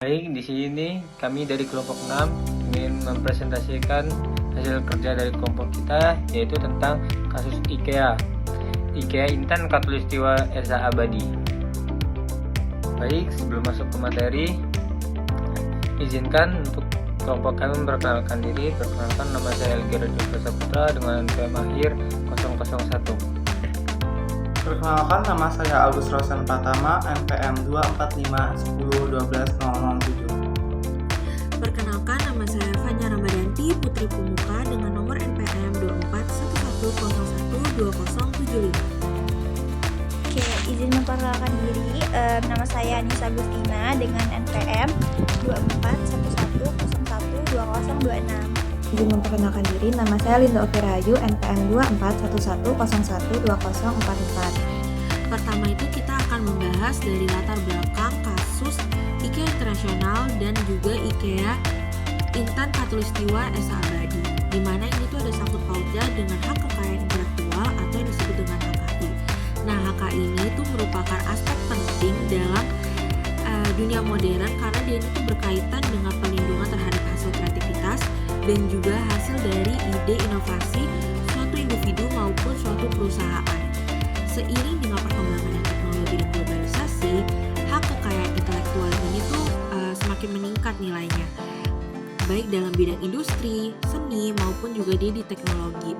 Baik, di sini kami dari kelompok 6 ingin mempresentasikan hasil kerja dari kelompok kita, yaitu tentang kasus IKEA. IKEA Intan Khatulistiwa Esa Abadi. Baik, sebelum masuk ke materi, izinkan untuk kelompok kami memperkenalkan diri. Perkenalkan, nama saya Elgi Rajo Saputra dengan NPM akhir 001. Perkenalkan, nama saya Agus Rosan Pratama, NPM 24510120007. Perkenalkan, nama saya Fanya Ramadanti Putri Pemuka dengan nomor NPM 2411012075. Oke, izin memperkenalkan diri. Nama saya Anissa Agustina dengan NPM 2411012026. Izin memperkenalkan diri, nama saya Linda Ovirayu, NPM 2411012044. Pertama itu kita akan membahas dari latar belakang kasus IKEA Internasional dan juga IKEA Intan Khatulistiwa Esa Abadi, di mana ini tuh ada sangkut pautnya dengan hak kekayaan intelektual atau yang disebut dengan HKI. Nah, HKI ini tuh merupakan aspek penting dalam dunia modern karena dia itu berkaitan dengan perlindungan terhadap hasil kreativitas dan juga hasil dari ide inovasi suatu individu maupun suatu perusahaan. Seiring dengan perkembangan teknologi dan globalisasi, hak kekayaan intelektual ini tuh semakin meningkat nilainya, baik dalam bidang industri, seni, maupun juga dia di teknologi.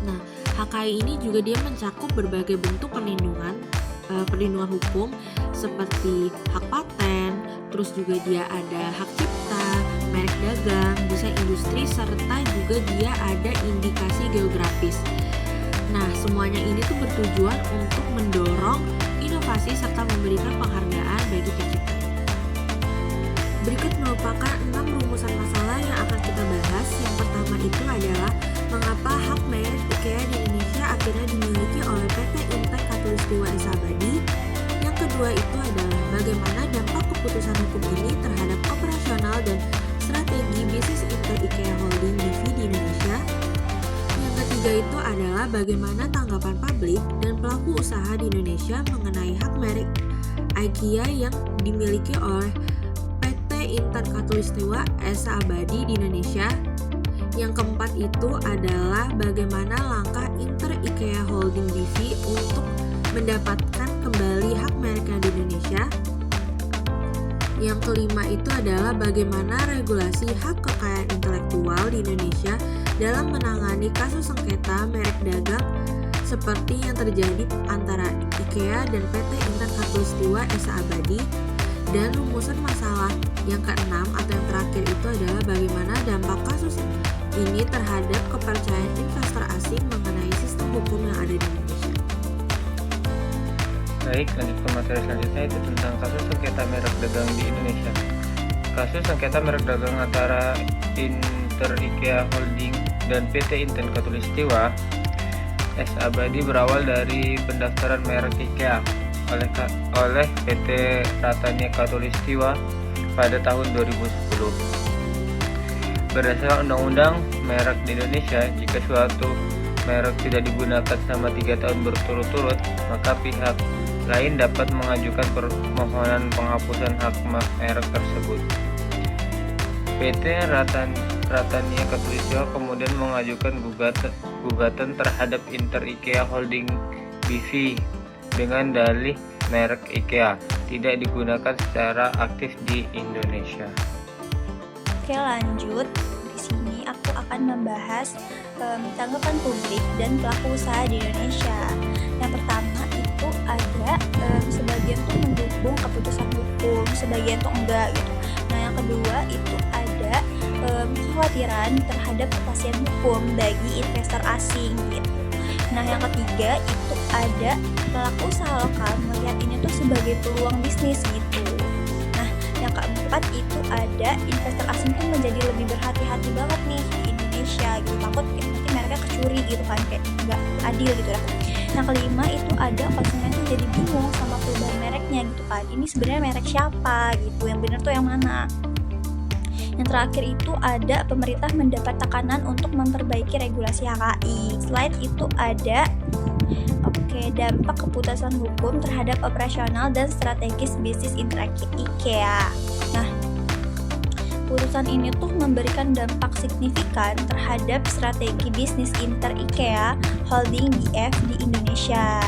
Nah, HKI ini juga dia mencakup berbagai bentuk perlindungan hukum seperti hak paten, terus juga dia ada hak cipta, merek dagang, desain industri, serta juga dia ada indikasi geografis. Nah, semuanya ini tuh bertujuan untuk mendorong inovasi serta memberikan penghargaan bagi pencipta. Berikut merupakan 6 rumusan masalah yang akan kita bahas. Yang pertama itu adalah mengapa hak merek IKEA di Indonesia akhirnya dimiliki oleh PT Intan Khatulistiwa Esa Abadi. Yang kedua itu adalah bagaimana dampak keputusan hukum ini terhadap operasional dan strategi bisnis Intan IKEA Holding BV di Indonesia. Yang ketiga itu adalah bagaimana tanggapan publik dan pelaku usaha di Indonesia mengenai hak merek IKEA yang dimiliki oleh PT Intan Khatulistiwa Esa Abadi di Indonesia. Yang keempat itu adalah bagaimana langkah Inter IKEA Holding BV untuk mendapatkan kembali hak mereknya di Indonesia. Yang kelima itu adalah bagaimana regulasi hak kekayaan intelektual di Indonesia dalam menangani kasus sengketa merek dagang seperti yang terjadi antara IKEA dan PT Intan Khatulistiwa Esa Abadi. Dan rumusan masalah yang keenam atau yang terakhir itu adalah bagaimana dampak kasus ini terhadap kepercayaan investor asing mengenai sistem hukum yang ada di Indonesia. Baik, lanjut ke materi selanjutnya, itu tentang kasus sengketa merek dagang di Indonesia. Kasus sengketa merek dagang antara Inter IKEA Holding dan PT Intan Khatulistiwa Esa Abadi berawal dari pendaftaran merek IKEA oleh PT Ratania Khatulistiwa pada tahun 2010. Berdasarkan undang-undang merek di Indonesia, jika suatu merek tidak digunakan selama 3 tahun berturut-turut, maka pihak lain dapat mengajukan permohonan penghapusan hak merek tersebut. PT Ratania Khatulistiwa kemudian mengajukan gugatan terhadap Inter IKEA Holding BV dengan dalih merek IKEA tidak digunakan secara aktif di Indonesia. Oke, lanjut. Di sini aku akan membahas tanggapan publik dan pelaku usaha di Indonesia. Yang pertama itu ada sebagian tuh mendukung keputusan hukum, sebagian tuh enggak gitu. Nah, yang kedua itu ada kekhawatiran terhadap kepastian hukum bagi investor asing gitu. Nah, yang ketiga itu ada pelaku usaha lokal melihat ini tuh sebagai peluang bisnis gitu. Nah, yang keempat itu ada investor asing tuh menjadi lebih berhati-hati banget nih di Indonesia gitu, takut nanti mereka kecuri gitu kan, kayak nggak adil gitu lah. Yang kelima itu ada konsumen tuh jadi bingung sama perubahan mereknya gitu kan, ini sebenarnya merek siapa gitu, yang benar tuh yang mana. Yang terakhir itu ada pemerintah mendapat tekanan untuk memperbaiki regulasi HKI. Slide itu ada dampak keputusan hukum terhadap operasional dan strategis bisnis interaktif IKEA. Nah, putusan ini tuh memberikan dampak signifikan terhadap strategi bisnis inter IKEA Holding BF di Indonesia.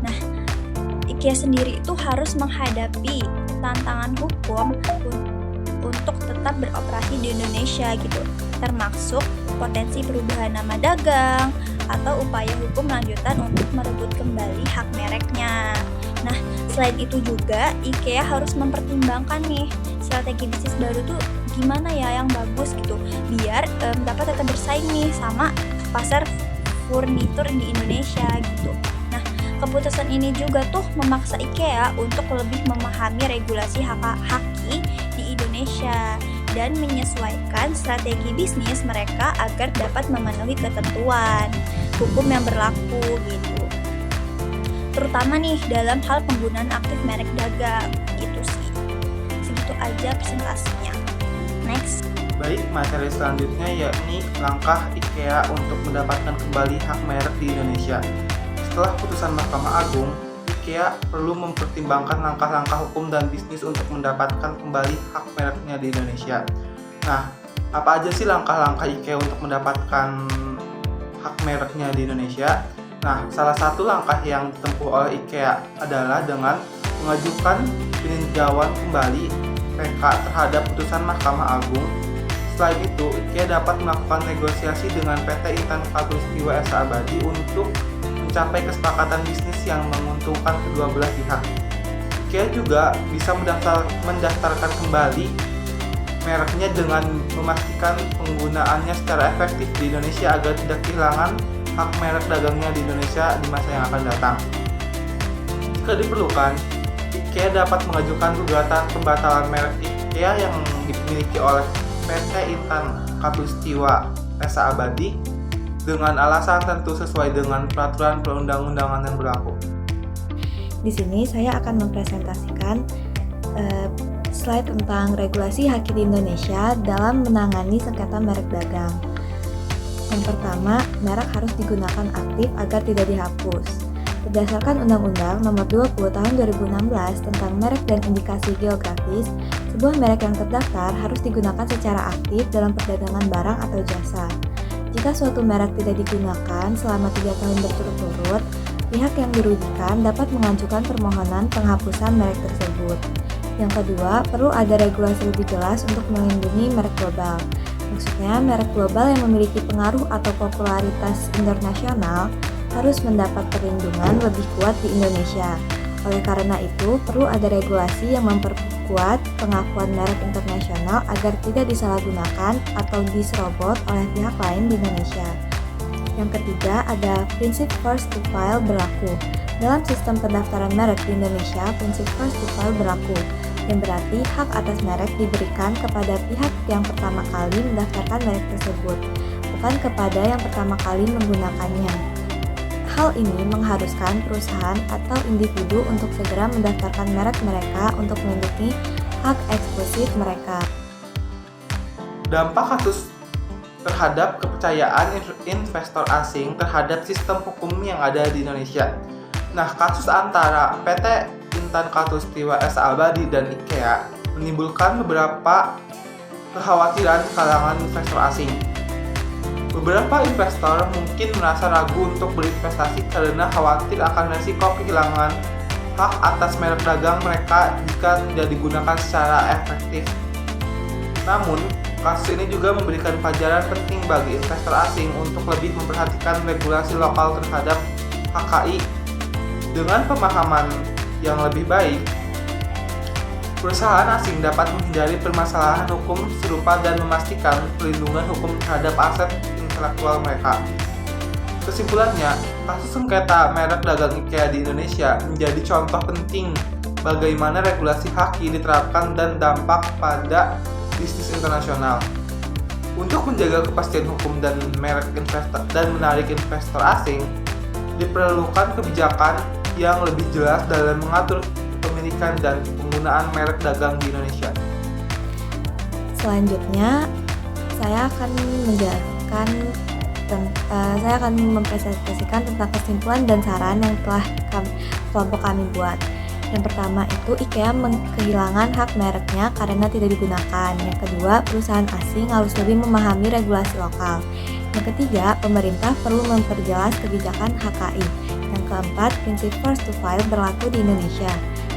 Nah, IKEA sendiri itu harus menghadapi tantangan hukum untuk tetap beroperasi di Indonesia gitu, termasuk potensi perubahan nama dagang atau upaya hukum lanjutan untuk merebut kembali hak mereknya. Nah, selain itu juga IKEA harus mempertimbangkan nih strategi bisnis baru tuh gimana ya yang bagus gitu, biar dapat tetap bersaing nih sama pasar furnitur di Indonesia gitu. Nah, keputusan ini juga tuh memaksa IKEA untuk lebih memahami regulasi HKI di Indonesia dan menyesuaikan strategi bisnis mereka agar dapat memenuhi ketentuan hukum yang berlaku gitu. Terutama nih dalam hal penggunaan aktif merek dagang gitu sih. Segitu aja presentasinya. Next. Baik, materi selanjutnya yakni langkah IKEA untuk mendapatkan kembali hak merek di Indonesia. Setelah putusan Mahkamah Agung, IKEA perlu mempertimbangkan langkah-langkah hukum dan bisnis untuk mendapatkan kembali hak mereknya di Indonesia. Nah, apa aja sih langkah-langkah IKEA untuk mendapatkan hak mereknya di Indonesia? Nah, salah satu langkah yang ditempuh oleh IKEA adalah dengan mengajukan peninjauan kembali PK terhadap putusan Mahkamah Agung. Selain itu, IKEA dapat melakukan negosiasi dengan PT Intan Khatulistiwa S.A. Abadi untuk mencapai kesepakatan bisnis yang menguntungkan kedua belah pihak. IKEA juga bisa mendaftarkan kembali mereknya dengan memastikan penggunaannya secara efektif di Indonesia agar tidak kehilangan hak merek dagangnya di Indonesia di masa yang akan datang. Jika diperlukan, IKEA dapat mengajukan gugatan pembatalan merek IKEA yang dimiliki oleh PT Intan Khatulistiwa S.A. Abadi dengan alasan tentu sesuai dengan peraturan perundang-undangan yang berlaku. Di sini saya akan mempresentasikan slide tentang regulasi HKI di Indonesia dalam menangani sengketa merek dagang. Yang pertama, merek harus digunakan aktif agar tidak dihapus. Berdasarkan Undang-Undang Nomor 20 Tahun 2016 tentang merek dan indikasi geografis, sebuah merek yang terdaftar harus digunakan secara aktif dalam perdagangan barang atau jasa. Jika suatu merek tidak digunakan selama 3 tahun berturut-turut, pihak yang dirugikan dapat mengajukan permohonan penghapusan merek tersebut. Yang kedua, perlu ada regulasi lebih jelas untuk melindungi merek global. Maksudnya, merek global yang memiliki pengaruh atau popularitas internasional harus mendapat perlindungan lebih kuat di Indonesia. Oleh karena itu, perlu ada regulasi yang memperkuat pengakuan merek internasional agar tidak disalahgunakan atau diserobot oleh pihak lain di Indonesia. Yang ketiga, ada prinsip first to file berlaku. Dalam sistem pendaftaran merek di Indonesia, prinsip first to file berlaku, yang berarti hak atas merek diberikan kepada pihak yang pertama kali mendaftarkan merek tersebut, bukan kepada yang pertama kali menggunakannya. Hal ini mengharuskan perusahaan atau individu untuk segera mendaftarkan merek mereka untuk melindungi hak eksklusif mereka. Dampak kasus terhadap kepercayaan investor asing terhadap sistem hukum yang ada di Indonesia. Nah, kasus antara PT Intan Khatulistiwa S.A. Abadi dan IKEA menimbulkan beberapa kekhawatiran di kalangan investor asing. Beberapa investor mungkin merasa ragu untuk berinvestasi karena khawatir akan risiko kehilangan hak atas merek dagang mereka jika tidak digunakan secara efektif. Namun, kasus ini juga memberikan pelajaran penting bagi investor asing untuk lebih memperhatikan regulasi lokal terhadap HKI. Dengan pemahaman yang lebih baik, perusahaan asing dapat menghindari permasalahan hukum serupa dan memastikan perlindungan hukum terhadap aset intelektual mereka. Kesimpulannya, kasus sengketa merek dagang IKEA di Indonesia menjadi contoh penting bagaimana regulasi HKI diterapkan dan dampak pada bisnis internasional. Untuk menjaga kepastian hukum dan merek investor dan menarik investor asing, diperlukan kebijakan yang lebih jelas dalam mengatur pemilikan dan penggunaan merek dagang di Indonesia. Selanjutnya, saya akan mempresentasikan tentang kesimpulan dan saran yang telah kelompok kami buat. Yang pertama itu IKEA kehilangan hak mereknya karena tidak digunakan. Yang kedua, perusahaan asing harus lebih memahami regulasi lokal. Yang ketiga, pemerintah perlu memperjelas kebijakan HKI. Yang keempat, prinsip first to file berlaku di Indonesia.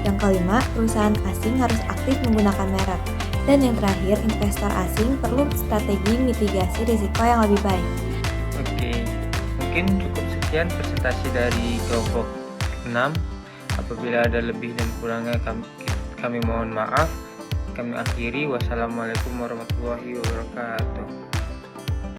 Yang kelima, perusahaan asing harus aktif menggunakan merek. Dan yang terakhir, investor asing perlu strategi mitigasi risiko yang lebih baik. Oke, mungkin cukup sekian presentasi dari kelompok 6. Apabila ada lebih dan kurangnya kami mohon maaf. Kami akhiri. Wassalamualaikum warahmatullahi wabarakatuh.